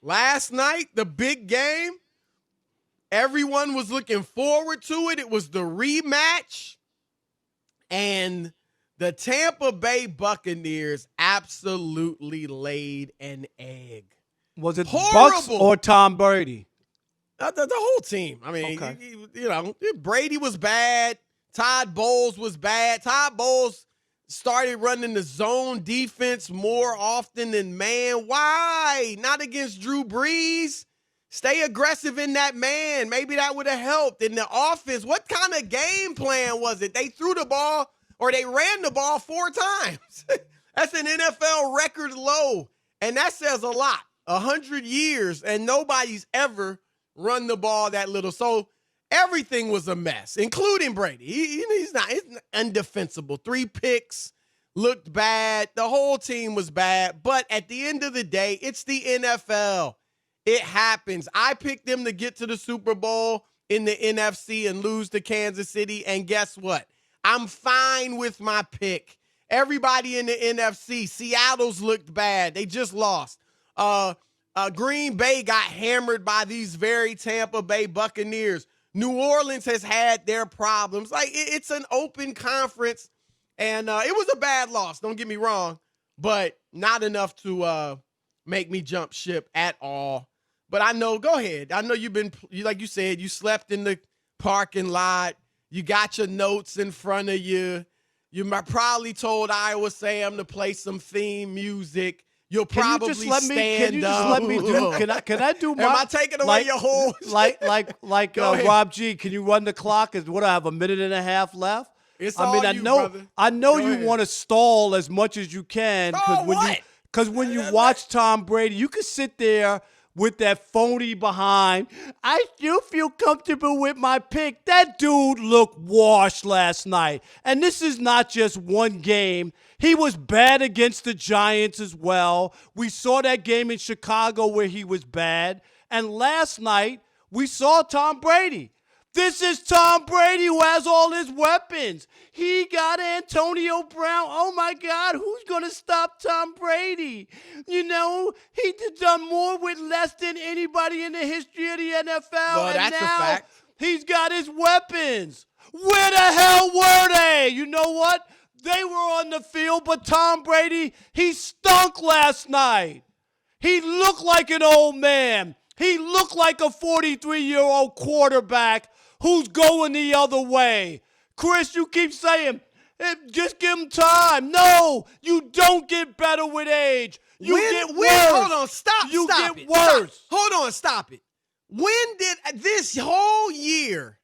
last night, the big game, everyone was looking forward to it. It was the rematch. And the Tampa Bay Buccaneers absolutely laid an egg. Was it Horrible. Bucks or Tom Brady? The whole team. I mean, okay. Brady was bad. Todd Bowles was bad. Todd Bowles started running the zone defense more often than man. Why? Not against Drew Brees. Stay aggressive in that man. Maybe that would have helped. In the offense, what kind of game plan was it? They threw the ball or they ran the ball 4 times. That's an NFL record low. And that says a lot. 100 years and nobody's ever run the ball that little. So everything was a mess, including Brady. He's undefensible. 3 picks, looked bad. The whole team was bad. But at the end of the day, it's the NFL. It happens. I picked them to get to the Super Bowl in the NFC and lose to Kansas City. And guess what? I'm fine with my pick. Everybody in the NFC, Seattle's looked bad. They just lost. Green Bay got hammered by these very Tampa Bay Buccaneers. New Orleans has had their problems. Like, it's an open conference, and it was a bad loss, don't get me wrong, but not enough to make me jump ship at all. But I know, go ahead. I know like you said, you slept in the parking lot. You got your notes in front of you. You probably told Iowa Sam to play some theme music. You'll probably stand up. Can you just let me do? Can I do my? Am I taking away your whole? Like Rob G. Can you run the clock? What, I have a minute and a half left? It's all you, brother. I know you want to stall as much as you can because when you watch Tom Brady, you can sit there with that phony behind. I still feel comfortable with my pick. That dude looked washed last night. And this is not just one game. He was bad against the Giants as well. We saw that game in Chicago where he was bad. And last night, we saw Tom Brady. This is Tom Brady who has all his weapons. He got Antonio Brown. Oh, my God, who's going to stop Tom Brady? You know, he done more with less than anybody in the history of the NFL. Well, and that's now a fact. He's got his weapons. Where the hell were they? You know what? They were on the field, but Tom Brady, he stunk last night. He looked like an old man. He looked like a 43-year-old quarterback who's going the other way. Chris, you keep saying, just give him time. No, you don't get better with age. You get worse. Hold on, stop get worse. Stop. Hold on, stop it. This whole year,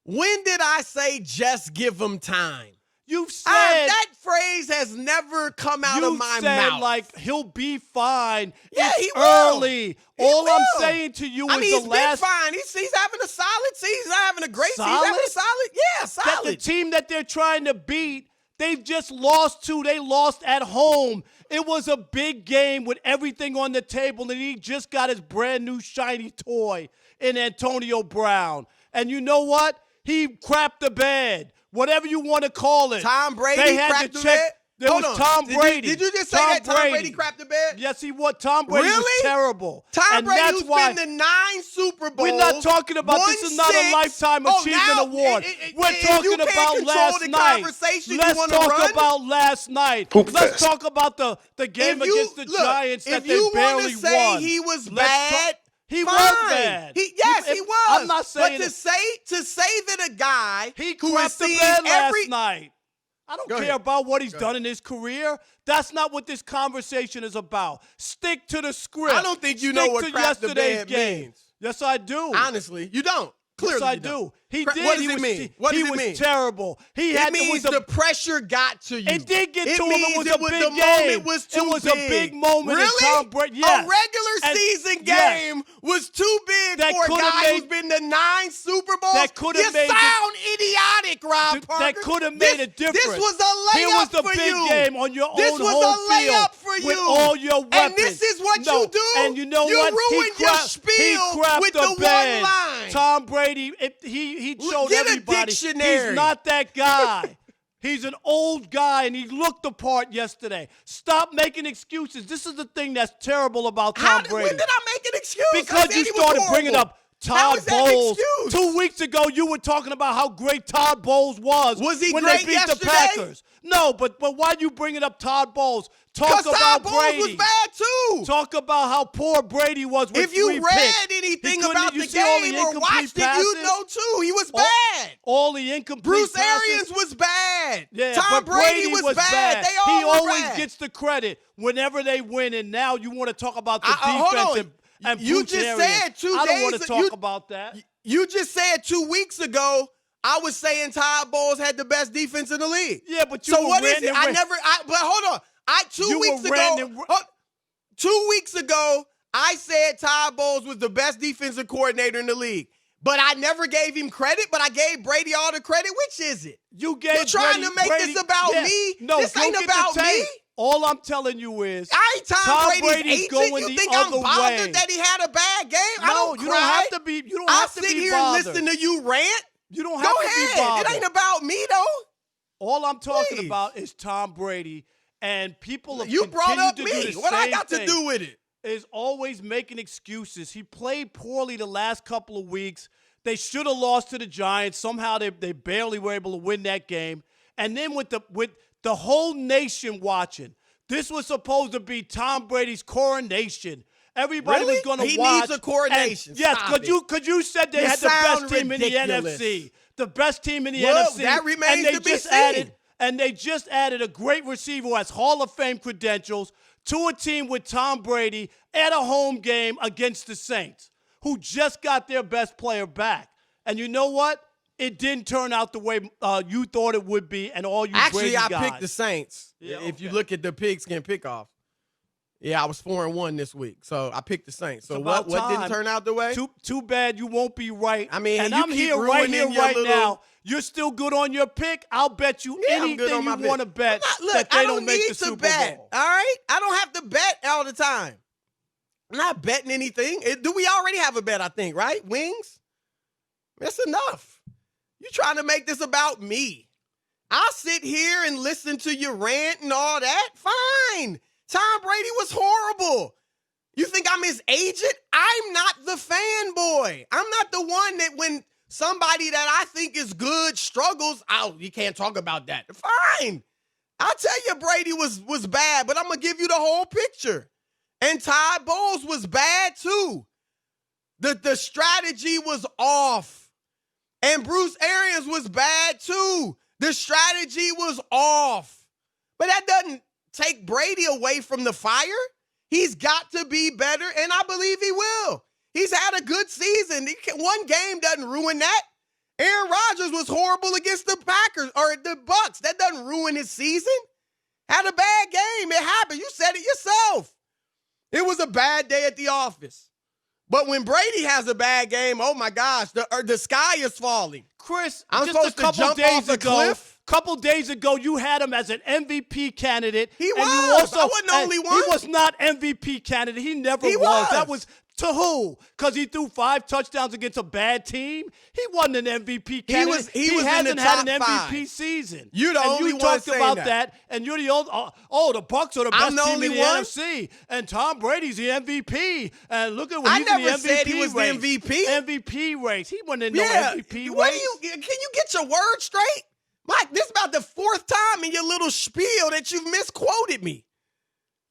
when did I say just give him time? You've said that phrase has never come out of my mouth. You said, like, he'll be fine. Yeah, it's he will. Early. All I'm saying to you is he's the last. Been fine. He's having a solid season. He's not having a great season. He's having a solid. Yeah, solid. That the team that they're trying to beat, they've just lost to. They lost at home. It was a big game with everything on the table, and he just got his brand new shiny toy in Antonio Brown. And you know what? He crapped the bed. Whatever you want to call it. Tom Brady crapped the bed? There was Tom Brady. Did you just say that Tom Brady crapped the bed? Yes, he was. Tom Brady was terrible. Tom Brady, who's been to 9 Super Bowls. We're not talking about this. Is not a lifetime achievement award. We're talking about last night. Let's talk about last night. Let's talk about the game against the Giants that they barely won. If you want to say he was bad, he fine. Was bad. He was. I'm not saying. But to say that a guy who has the bed last night. I don't care about what he's done in his career. That's not what this conversation is about. Stick to the script. I don't think you know what crap the bed means. Yes, I do. Honestly, you don't. Clearly, yes, I do. He did. What does it mean? What does it mean? He was terrible. It means the pressure got to you. It did get to him. It was a big game. It was a big moment. Really? Tom Brady. Yes. A regular season game was too big for a guy who's been to 9 Super Bowls. That could have made. You sound idiotic, Rob Parker. That could have made a difference. This was a layup for you. Here was a big game on your own home field. This was a layup for you. With all your weapons. And this is what you do. And you know what? You ruined your spiel with the one line. Tom Brady, he showed everybody dictionary. he's not that guy. He's an old guy, and he looked the part yesterday. Stop making excuses. This is the thing that's terrible about Tom Brady. When did I make an excuse? Because you started bringing up Todd Bowles. 2 weeks ago, you were talking about how great Todd Bowles was. Was he when great they beat yesterday? the Packers? No, but why you bringing up Todd Bowles? Talk about Todd Bowles Brady. was bad too. Talk about how poor Brady was with if you 3 read picks. anything about the all game the or watched it, you know too. He was bad. All the incomplete Bruce passes. Arians was bad. Yeah, Tom but Brady was bad. They all he were always bad. gets the credit whenever they win, and now you want to talk about the hold defense on. and You Bruce just Arians. said 2 days I don't want to talk about that. You just said 2 weeks ago I was saying Todd Bowles had the best defense in the league. Yeah, but you so were what is it? But hold on. 2 weeks ago, I said Todd Bowles was the best defensive coordinator in the league. But I never gave him credit, but I gave Brady all the credit. Which is it? You're trying to make this about me? No, this ain't about me. All I'm telling you is I ain't Tom Brady's agent. going You the think other I'm bothered way. that he had a bad game? No, I don't you cry. don't have to be. You don't have to be sit here bothered. and listen to you rant. You don't have Go to ahead. be bothered. It ain't about me though. All I'm talking Please. about is Tom Brady, and people have You brought up continued me. to do the What I same got to thing. do with it? Is always making excuses. He played poorly the last couple of weeks. They should have lost to the Giants. Somehow they barely were able to win that game. And then with the whole nation watching, this was supposed to be Tom Brady's coronation. Everybody Really? was going to He watch. needs a coronation. And yes, Stop because you said they You had the best sound team ridiculous. in the NFC. The best team in the Well, NFC. that remains and they to be just seen. And they just added a great receiver who has Hall of Fame credentials to a team with Tom Brady at a home game against the Saints, who just got their best player back. And you know what? It didn't turn out the way you thought it would be, and all you Brady guys. Actually, I picked the Saints. Yeah, if you okay. look at the pigskin pickoff. Yeah, I was 4-1 this week, so I picked the Saints. So what didn't turn out the way? Too bad you won't be right. I mean, and you I'm keep here right ruining your right little- now. You're still good on your pick. I'll bet you Yeah, I'm good anything on my you want to pick. bet Look, that they I don't make need the to Super bet. Bowl. All right, I don't have to bet all the time. I'm not betting anything. Do we already have a bet? I think right. Wings. That's enough. You trying to make this about me? I'll sit here and listen to you rant and all that. Fine. Tom Brady was horrible. You think I'm his agent? I'm not the fanboy. I'm not the one that when somebody that I think is good struggles, you can't talk about that. Fine. I'll tell you Brady was bad, but I'm going to give you the whole picture. And Todd Bowles was bad too. The strategy was off. And Bruce Arians was bad too. The strategy was off. But that doesn't take Brady away from the fire. He's got to be better, and I believe he will. He's had a good season. One game doesn't ruin that. Aaron Rodgers was horrible against the Packers or the Bucks. That doesn't ruin his season. Had a bad game. It happened. You said it yourself. It was a bad day at the office. But when Brady has a bad game, oh my gosh, the sky is falling. Chris, I'm just supposed a couple to jump days off a ago, cliff? couple days ago, you had him as an MVP candidate. He and was. You also, I wasn't the only one. He was not MVP candidate. He never He was. That was to who? Because he threw 5 touchdowns against a bad team? He wasn't an MVP candidate. He was hasn't in the had top an MVP 5. season. You're the only you one talked saying about that. and you're the old, the Bucs are the best I'm the team only in the one? NFC. And Tom Brady's the MVP. And look at what I he's in the never MVP said he was the race. MVP. MVP race. He wasn't in no Yeah. MVP What race. can you get your words straight? Mike, this is about the 4th time in your little spiel that you've misquoted me.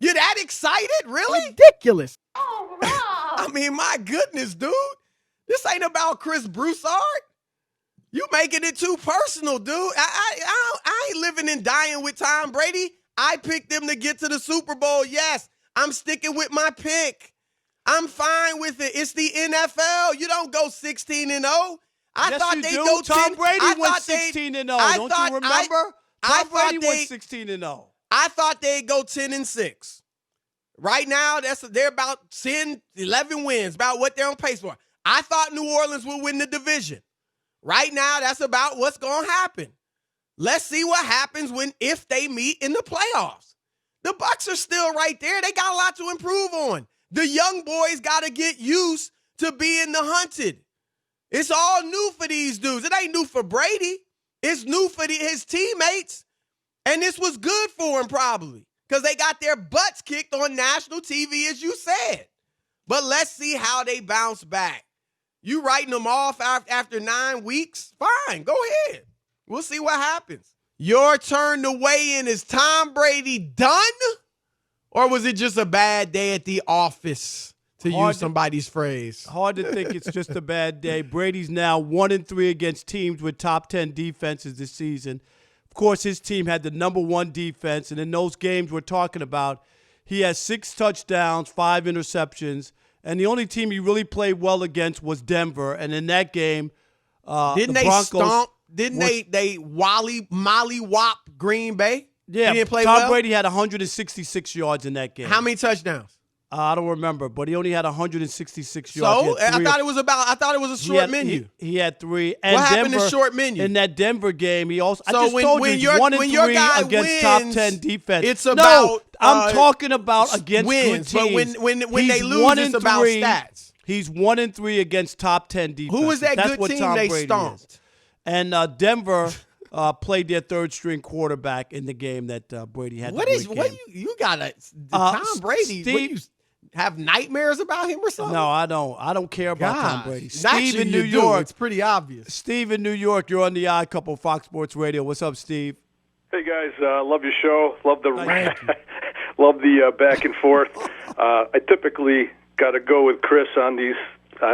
You're that excited? Really? Ridiculous. Oh, Rob. I mean, my goodness, dude. This ain't about Chris Broussard. You making it too personal, dude. I ain't living and dying with Tom Brady. I picked them to get to the Super Bowl. Yes, I'm sticking with my pick. I'm fine with it. It's the NFL. You don't go 16-0. Yes, you do. Tom Brady went 16-0. Don't you remember? Tom Brady went 16-0. I thought they'd go 10-6. Right now, they're about 10, 11 wins, about what they're on pace for. I thought New Orleans would win the division. Right now, that's about what's going to happen. Let's see what happens if they meet in the playoffs. The Bucs are still right there. They got a lot to improve on. The young boys got to get used to being the hunted. It's all new for these dudes. It ain't new for Brady. It's new for his teammates. And this was good for him probably because they got their butts kicked on national TV, as you said. But let's see how they bounce back. You writing them off after 9 weeks? Fine, go ahead. We'll see what happens. Your turn to weigh in. Is Tom Brady done? Or was it just a bad day at the office, to use somebody's phrase? Hard to think it's just a bad day. Brady's now 1-3 against teams with top 10 defenses this season. Of course, his team had the number 1 defense, and in those games we're talking about, he has 6 touchdowns, 5 interceptions, and the only team he really played well against was Denver. And in that game, didn't the Broncos they stomp? Didn't they molly-wop Green Bay? Yeah, he didn't play Tom well? Brady had 166 yards in that game. How many touchdowns? I don't remember, but he only had 166 yards. So I thought it was a short menu. He had 3. And what happened Denver, to short menu? In that Denver game, he also. So I just told you, he's 1-3 against top 10 defense. It's about. I'm talking about against wins, good teams. But when they lose, it's about stats. He's 1-3 against top 10 defense. Who was that That's good team Tom they Brady stomped? Is. And Denver played their third-string quarterback in the game that Brady had. What you got? Tom Brady? Steve, what, you have nightmares about him or something? No, I don't. I don't care about Tom Brady. Steve in New York. It's pretty obvious. Steve in New York. You're on the Odd Couple, Fox Sports Radio. What's up, Steve? Hey guys, love your show. Love the love the back and forth. I typically got to go with Chris on these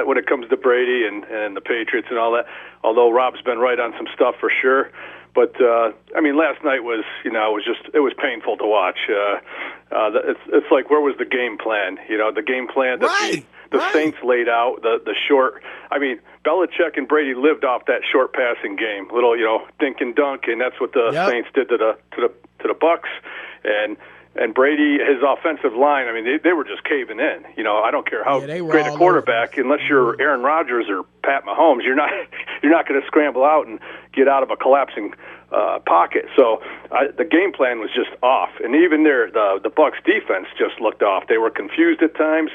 when it comes to Brady and the Patriots and all that. Although Rob's been right on some stuff for sure. But I mean, last night was it was painful to watch. It's like, where was the game plan? The game plan that the Saints laid out. The short. I mean, Belichick and Brady lived off that short passing game. Little dink and dunk, and that's what the Saints did to the Bucks. And Brady, his offensive line, I mean, they were just caving in. I don't care how great a quarterback, unless you're Aaron Rodgers or Pat Mahomes, you're not going to scramble out and get out of a collapsing pocket. So the game plan was just off, and even the Bucks defense just looked off. They were confused at times.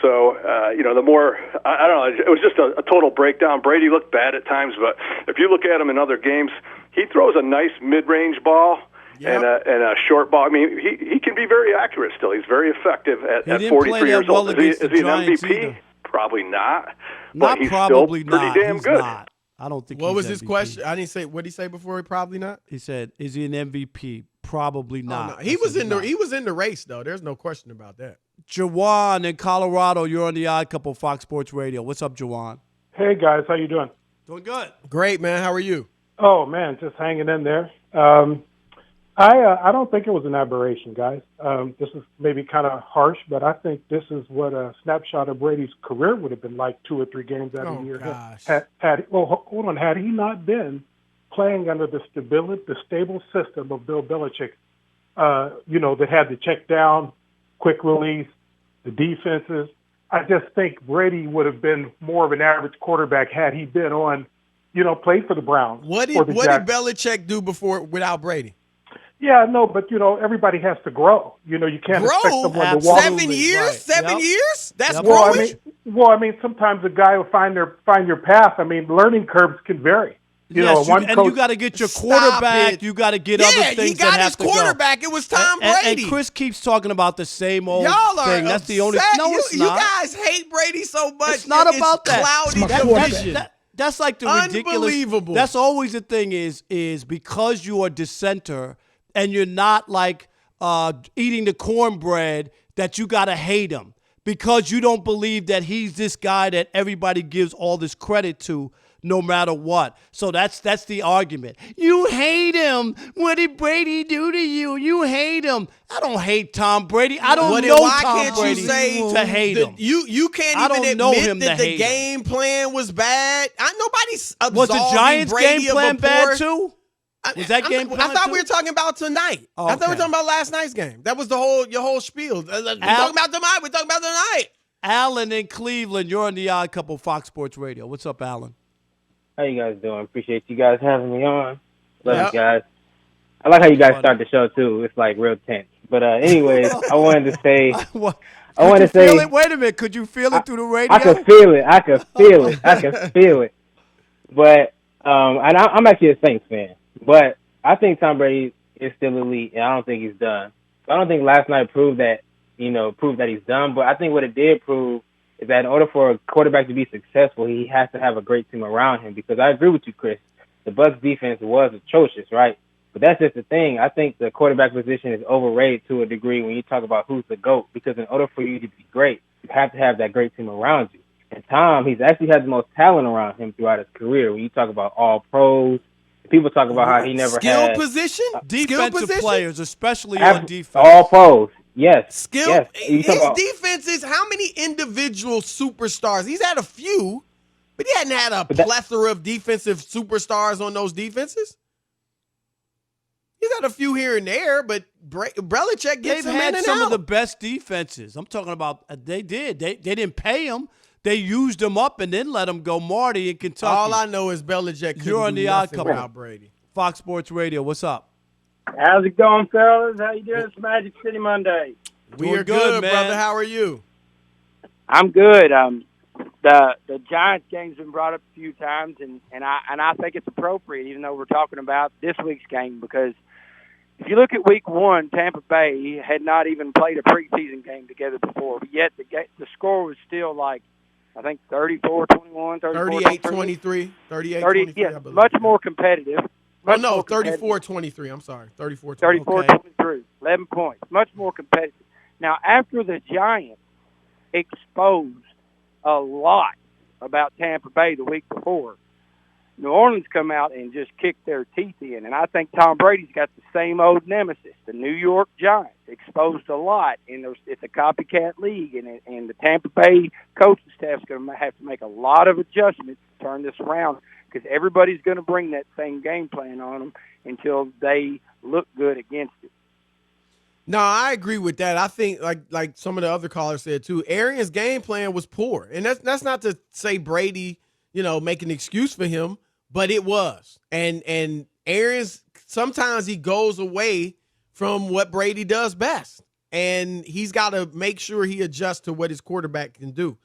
So the more I don't know, it was just a total breakdown. Brady looked bad at times, but if you look at him in other games, he throws a nice mid-range ball. Yep. And a short ball. I mean, he can be very accurate still. He's very effective at 43 years old. Is he an MVP? Either. Probably not. But he's probably still pretty damn good. Not. I don't think. What was his MVP. question? I didn't say. What did he say before? He probably not. He said, "Is he an MVP? Probably not." Oh, no. He was in the race though. There's no question about that. Jawan in Colorado, you're on the Odd Couple, Fox Sports Radio. What's up, Jawan? Hey guys, how you doing? Doing good. Great, man. How are you? Oh man, just hanging in there. I don't think it was an aberration, guys. This is maybe kind of harsh, but I think this is what a snapshot of Brady's career would have been like 2 or 3 games out of a year. Gosh. Hold on. Had he not been playing under the stable system of Bill Belichick, that had the check down, quick release, the defenses, I just think Brady would have been more of an average quarterback had he been on, played for the Browns. What did Belichick do without Brady? Yeah, no, but everybody has to grow. You can't expect someone to walk. 7 years, right. 7 years. That's growing. growing. I mean, sometimes a guy will find your path. I mean, learning curves can vary. You got to get your quarterback. You got to get other things. Yeah, he got his quarterback. Go. It was Tom Brady. And Chris keeps talking about the same old thing. That's the only. No, it's not. You guys hate Brady so much. It's not about that. Cloudy. That's like the ridiculous. Unbelievable. That's always the thing is because you are a dissenter. And you're not like eating the cornbread that you got to hate him because you don't believe that he's this guy that everybody gives all this credit to no matter what. So that's the argument. You hate him. What did Brady do to you? You hate him. I don't hate Tom Brady. I don't know Tom Brady to hate him. You can't even admit that the game plan was bad. Nobody's absolving Was the Giants' Brady game plan bad too? Was that game plan I thought too? we were talking about tonight. Oh, I thought we were talking about last night's game. That was your whole spiel. We're talking about tonight. We're talking about tonight. Alan in Cleveland, you're on the Odd Couple, Fox Sports Radio. What's up, Alan? How you guys doing? Appreciate you guys having me on. Love you guys. I like how you guys start the show too. It's like real tense. But anyways, I wanted to say. Wait a minute. Could you feel it through the radio? I could feel it. I could feel it. But and I'm actually a Saints fan. But I think Tom Brady is still elite, and I don't think he's done. So I don't think last night proved that he's done. But I think what it did prove is that in order for a quarterback to be successful, he has to have a great team around him. Because I agree with you, Chris. The Bucs defense was atrocious, right? But that's just the thing. I think the quarterback position is overrated to a degree when you talk about who's the GOAT. Because in order for you to be great, you have to have that great team around you. And Tom, he's actually had the most talent around him throughout his career. When you talk about all pros, people talk about how he never had position, defensive players, especially on defense. All pros, yes. Skill. Yes. His defense is how many individual superstars? He's had a few, but he hadn't had a plethora of defensive superstars on those defenses. He's had a few here and there, but Belichick gets him in and out. They've had some of the best defenses. I'm talking about they did. They didn't pay him. They used him up and then let him go. Marty in Kentucky. All I know is Belichick couldn't do nothing without Brady. Fox Sports Radio, what's up? How's it going, fellas? How you doing? It's Magic City Monday. We are good, man. Brother. How are you? I'm good. The Giants game's been brought up a few times, and I think it's appropriate, even though we're talking about this week's game, because if you look at Week 1, Tampa Bay had not even played a preseason game together before, but yet the score was still like, I think 34-21, 38-23, 38-23. Yeah, much more competitive. Oh, no, 34-23. I'm sorry, 34-23. 34-23, 11 points. Much more competitive. Now, after the Giants exposed a lot about Tampa Bay the week before, New Orleans come out and just kicked their teeth in. And I think Tom Brady's got the same old nemesis, the New York Giants, exposed a lot. And it's a copycat league, and the Tampa Bay coaching staff's going to have to make a lot of adjustments to turn this around, because everybody's going to bring that same game plan on them until they look good against it. No, I agree with that. I think, like some of the other callers said too, Arians' game plan was poor, and that's not to say Brady, make an excuse for him, but it was. And Arians, sometimes he goes away from what Brady does best, and he's got to make sure he adjusts to what his quarterback can do.